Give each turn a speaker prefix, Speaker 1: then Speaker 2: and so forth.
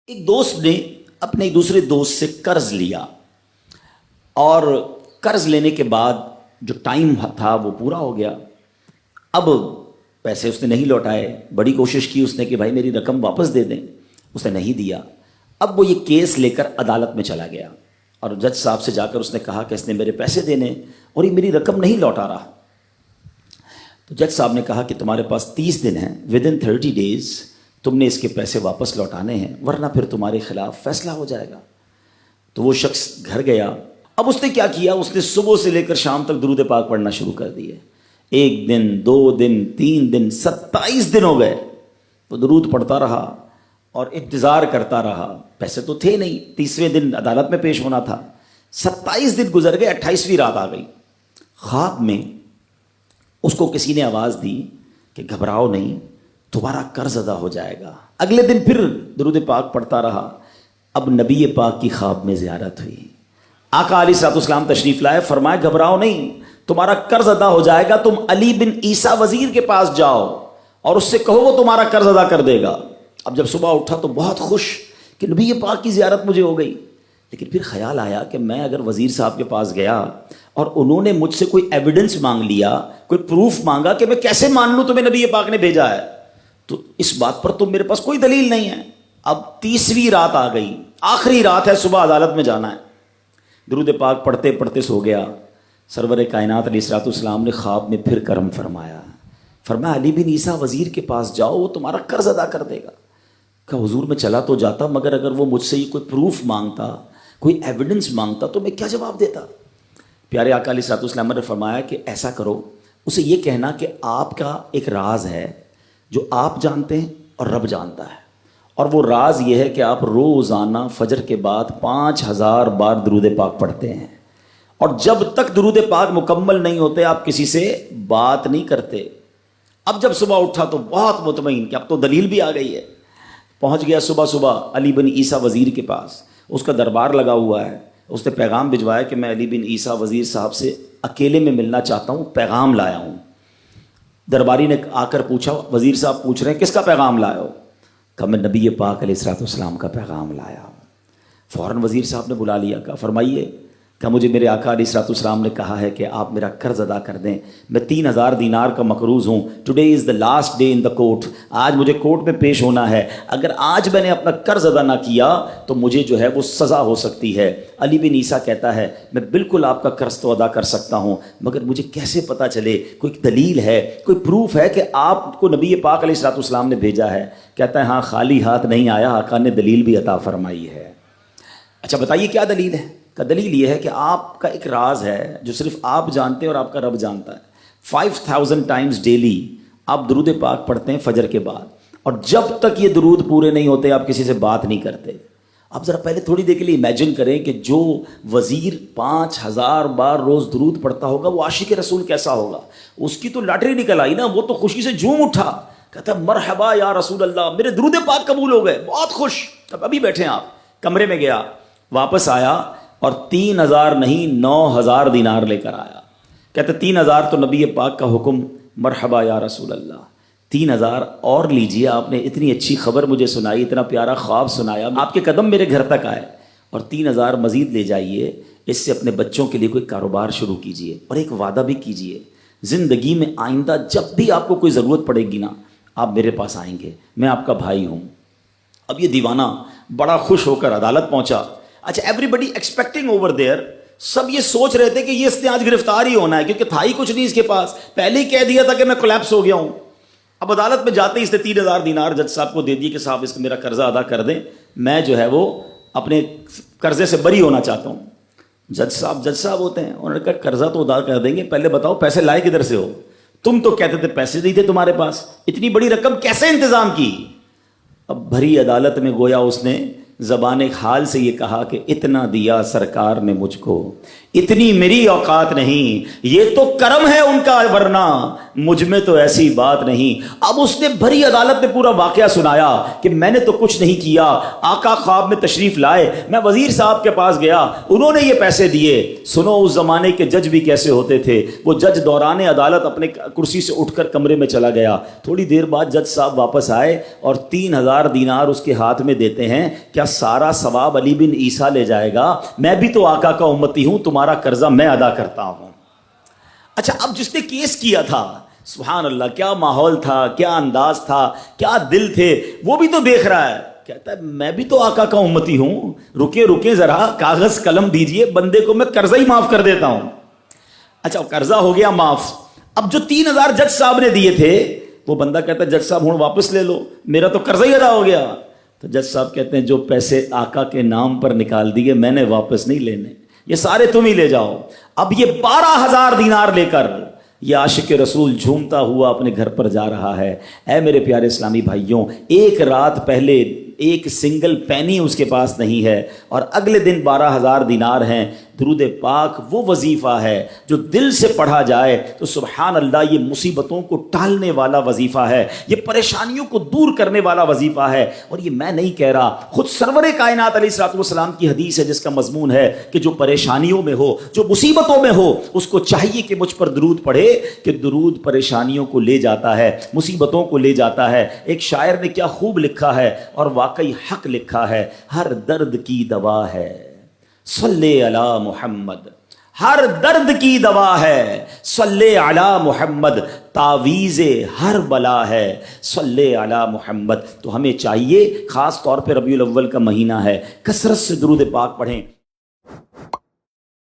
Speaker 1: ایک دوست نے اپنے ایک دوسرے دوست سے قرض لیا اور قرض لینے کے بعد جو ٹائم تھا وہ پورا ہو گیا. اب پیسے اس نے نہیں لوٹائے. بڑی کوشش کی اس نے کہ بھائی میری رقم واپس دے دیں, اس نے نہیں دیا. اب وہ یہ کیس لے کر عدالت میں چلا گیا اور جج صاحب سے جا کر اس نے کہا کہ اس نے میرے پیسے دینے اور یہ میری رقم نہیں لوٹا رہا. تو جج صاحب نے کہا کہ تمہارے پاس 30 دن ہیں, ود ان 30 days تم نے اس کے پیسے واپس لوٹانے ہیں, ورنہ پھر تمہارے خلاف فیصلہ ہو جائے گا. تو وہ شخص گھر گیا. اب اس نے کیا کیا, اس نے صبح سے لے کر شام تک درود پاک پڑھنا شروع کر دیے. 1 دن 2 دن 3 دن 27 دن ہو گئے. وہ درود پڑھتا رہا اور انتظار کرتا رہا. پیسے تو تھے نہیں, 30ویں دن عدالت میں پیش ہونا تھا. 27 دن گزر گئے, 28ویں رات آ گئی. خواب میں اس کو کسی نے آواز دی کہ گھبراؤ نہیں, تمہارا قرض ادا ہو جائے گا. اگلے دن پھر درود پاک پڑھتا رہا. اب نبی پاک کی خواب میں زیارت ہوئی. آقا علیہ الصلوۃ والسلام تشریف لائے, فرمایا گھبراؤ نہیں, تمہارا قرض ادا ہو جائے گا. تم علی بن عیسیٰ وزیر کے پاس جاؤ اور اس سے کہو وہ تمہارا قرض ادا کر دے گا. اب جب صبح اٹھا تو بہت خوش کہ نبی پاک کی زیارت مجھے ہو گئی. لیکن پھر خیال آیا کہ میں اگر وزیر صاحب کے پاس گیا اور انہوں نے مجھ سے کوئی ایویڈنس مانگ لیا, کوئی پروف مانگا, کہ میں کیسے مان لوں تمہیں نبی پاک نے بھیجا ہے, تو اس بات پر تو میرے پاس کوئی دلیل نہیں ہے. اب 30ویں رات آ گئی, آخری رات ہے, صبح عدالت میں جانا ہے. درود پاک پڑھتے پڑھتے سو گیا. سرور کائنات علیہ الصلوۃ والسلام نے خواب میں پھر کرم فرمایا. فرمایا علی بن عیسیٰ وزیر کے پاس جاؤ, وہ تمہارا قرض ادا کر دے گا. کہ حضور میں چلا تو جاتا, مگر اگر وہ مجھ سے یہ کوئی پروف مانگتا, کوئی ایویڈنس مانگتا, تو میں کیا جواب دیتا. پیارے آقا علیہ الصلوۃ والسلام نے فرمایا کہ ایسا کرو, اسے یہ کہنا کہ آپ کا ایک راز ہے جو آپ جانتے ہیں اور رب جانتا ہے, اور وہ راز یہ ہے کہ آپ روزانہ فجر کے بعد 5000 بار درود پاک پڑھتے ہیں, اور جب تک درود پاک مکمل نہیں ہوتے آپ کسی سے بات نہیں کرتے. اب جب صبح اٹھا تو بہت مطمئن کہ اب تو دلیل بھی آ گئی ہے. پہنچ گیا صبح صبح علی بن عیسیٰ وزیر کے پاس. اس کا دربار لگا ہوا ہے. اس نے پیغام بھجوایا کہ میں علی بن عیسیٰ وزیر صاحب سے اکیلے میں ملنا چاہتا ہوں, پیغام لایا ہوں. درباری نے آ کر پوچھا, وزیر صاحب پوچھ رہے ہیں کس کا پیغام لایا ہو؟ کہا میں نبی پاک علیہ الصلوۃ والسلام کا پیغام لایا ہوں. فوراً وزیر صاحب نے بلا لیا. کہا فرمائیے. کہا مجھے میرے آقا علیہ الصلوۃ والسلام نے کہا ہے کہ آپ میرا قرض ادا کر دیں. میں 3000 دینار کا مقروض ہوں. Today is the last day in the court. آج مجھے کورٹ میں پیش ہونا ہے. اگر آج میں نے اپنا قرض ادا نہ کیا تو مجھے جو ہے وہ سزا ہو سکتی ہے. علی بن عیسیٰ کہتا ہے میں بالکل آپ کا قرض تو ادا کر سکتا ہوں, مگر مجھے کیسے پتہ چلے, کوئی دلیل ہے, کوئی پروف ہے کہ آپ کو نبی پاک علیہ الصلوۃ والسلام نے بھیجا ہے؟ کہتا ہے ہاں, خالی ہاتھ نہیں آیا, آقا نے دلیل بھی عطا فرمائی ہے. اچھا بتائیے کیا دلیل ہے؟ کا دلیل یہ ہے کہ آپ کا ایک راز ہے جو صرف آپ جانتے ہیں اور آپ کا رب جانتا ہے. 5000 ٹائمز ڈیلی آپ درود پاک پڑھتے ہیں فجر کے بعد, اور جب تک یہ درود پورے نہیں ہوتے آپ کسی سے بات نہیں کرتے. آپ ذرا پہلے تھوڑی دیر کے لیے امیجن کریں کہ جو وزیر 5000 بار روز درود پڑھتا ہوگا وہ عاشق رسول کیسا ہوگا. اس کی تو لاٹری نکل آئی نا, وہ تو خوشی سے جھوم اٹھا, کہتا مرحبا یا رسول اللہ, میرے درود پاک قبول ہو گئے, بہت خوش. اب ابھی بیٹھے آپ, کمرے میں گیا, واپس آیا اور 3000 نہیں 9000 دینار لے کر آیا. کہتے 3000 تو نبی پاک کا حکم, مرحبا یا رسول اللہ, 3000 اور لیجئے, آپ نے اتنی اچھی خبر مجھے سنائی, اتنا پیارا خواب سنایا, آپ کے قدم میرے گھر تک آئے, اور 3000 مزید لے جائیے, اس سے اپنے بچوں کے لیے کوئی کاروبار شروع کیجئے, اور ایک وعدہ بھی کیجئے, زندگی میں آئندہ جب بھی آپ کو کوئی ضرورت پڑے گی نا, آپ میرے پاس آئیں گے, میں آپ کا بھائی ہوں. اب یہ دیوانہ بڑا خوش ہو کر عدالت پہنچا. اچھا everybody expecting over there, سب یہ سوچ رہے تھے کہ یہ اس نے آج گرفتار ہی ہونا ہے, کیونکہ تھا ہی کچھ نہیں اس کے پاس, پہلے ہی کہہ دیا تھا کہ میں کولیپس ہو گیا ہوں. اب عدالت میں جاتے ہی اس نے 3000 دینار جج صاحب کو دے دیے کہ صاحب اس کو میرا قرضہ ادا کر دیں, میں جو ہے وہ اپنے قرضے سے بری ہونا چاہتا ہوں. جج صاحب ہوتے ہیں, انہوں نے کہا قرضہ تو ادا کر دیں گے, پہلے بتاؤ پیسے لائے کدھر سے ہو؟ تم تو کہتے تھے پیسے نہیں تھے تمہارے پاس, اتنی بڑی رقم کیسے انتظام کی؟ اب بھری عدالت میں گویا اس نے زبان حال سے یہ کہا کہ اتنا دیا سرکار نے مجھ کو, اتنی میری اوقات نہیں, یہ تو کرم ہے ان کا, ورنہ مجھ میں تو ایسی بات نہیں۔ اب اس نے بھری عدالت میں پورا واقعہ سنایا کہ میں نے تو کچھ نہیں کیا، آقا خواب میں تشریف لائے، میں وزیر صاحب کے پاس گیا، انہوں نے یہ پیسے دیے۔ سنو اس زمانے کے جج بھی کیسے ہوتے تھے، وہ جج دوران عدالت اپنے کرسی سے اٹھ کر کمرے میں چلا گیا، تھوڑی دیر بعد جج صاحب واپس آئے اور 3000 دینار اس کے ہاتھ میں دیتے ہیں۔ کیا سارا ثواب علی بن عیسیٰ لے جائے گا؟ میں بھی تو آقا کا امتی ہوں، تمہارا قرضہ میں ادا کرتا ہوں۔ اچھا، اب جس نے کیس کیا تھا، سبحان اللہ، کیا ماحول تھا، کیا انداز تھا، کیا دل تھے، وہ بھی تو دیکھ رہا ہے، کہتا ہے میں بھی تو آقا کا امتی ہوں، رکے ذرا، کاغذ قلم دیجئے، بندے کو میں قرضہ ہی معاف کر دیتا ہوں۔ اچھا، قرضہ ہو گیا معاف۔ اب جو 3000 جج صاحب نے دیے تھے، وہ بندہ کہتا ہے جج صاحب ہوں واپس لے لو، میرا تو قرضہ ہی ادا ہو گیا۔ تو جج صاحب کہتے ہیں جو پیسے آقا کے نام پر نکال دیے میں نے واپس نہیں لینے، یہ سارے تم ہی لے جاؤ۔ اب یہ 12000 دینار لے کر یہ عاشق رسول جھومتا ہوا اپنے گھر پر جا رہا ہے۔ اے میرے پیارے اسلامی بھائیوں، ایک رات پہلے ایک سنگل پینی اس کے پاس نہیں ہے، اور اگلے دن 12000 دینار ہیں۔ درود پاک وہ وظیفہ ہے جو دل سے پڑھا جائے تو سبحان اللہ یہ مصیبتوں کو ٹالنے والا وظیفہ ہے، یہ پریشانیوں کو دور کرنے والا وظیفہ ہے۔ اور یہ میں نہیں کہہ رہا، خود سرور کائنات علیہ الصلوۃ والسلام کی حدیث ہے جس کا مضمون ہے کہ جو پریشانیوں میں ہو، جو مصیبتوں میں ہو، اس کو چاہیے کہ مجھ پر درود پڑھے، کہ درود پریشانیوں کو لے جاتا ہے، مصیبتوں کو لے جاتا ہے۔ ایک شاعر نے کیا خوب لکھا ہے، اور واقعی حق لکھا ہے، ہر درد کی دوا ہے صلی علی محمد، ہر درد کی دوا ہے صلی علی محمد، تعویذ ہر بلا ہے صلی علی محمد۔ تو ہمیں چاہیے، خاص طور پہ ربیع الاول کا مہینہ ہے، کثرت سے درود پاک پڑھیں۔